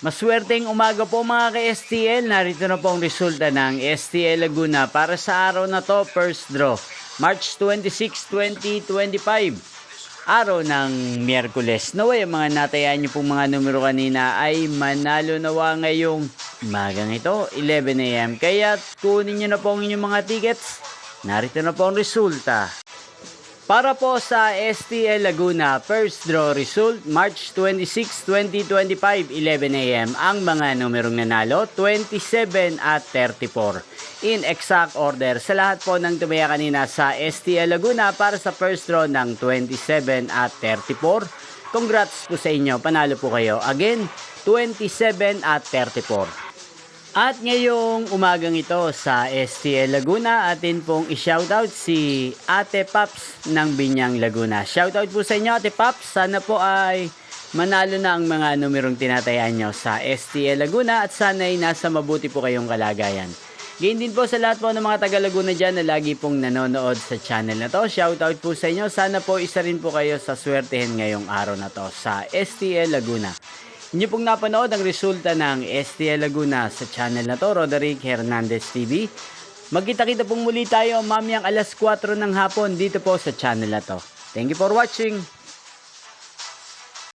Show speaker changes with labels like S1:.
S1: Maswerteng umaga po mga ka-STL. Narito na po ang resulta ng STL Laguna para sa araw na to. First draw, March 26, 2025. Araw ng Miyerkules. Naway ang mga natayaan nyo pong mga numero kanina ay manalo nawa ngayong umagang ito, 11 AM. Kaya kunin nyo na po ang inyong mga tickets. Narito na po ang resulta. Para po sa STL Laguna, first draw result, March 26, 2025, 11 AM. Ang mga numerong nanalo, 27 at 34. In exact order, sa lahat po ng tumaya kanina sa STL Laguna para sa first draw ng 27 at 34. Congrats po sa inyo, panalo po kayo. Again, 27 at 34. At ngayong umagang ito sa STL Laguna, atin pong i-shoutout si Ate Paps ng Binyang Laguna. Shoutout po sa inyo Ate Paps, sana po ay manalo na ang mga numerong tinatayaan nyo sa STL Laguna at sana'y nasa mabuti po kayong kalagayan. Gayon din po sa lahat po ng mga taga Laguna dyan na lagi pong nanonood sa channel na to. Shoutout po sa inyo, sana po isa rin po kayo sa swertehin ngayong araw na to sa STL Laguna. Inyo pong napanood ang resulta ng STL Laguna sa channel na to, Roderick Hernandez TV. Magkita-kita pong muli tayo mamayang alas 4 ng hapon dito po sa channel na to. Thank you for watching.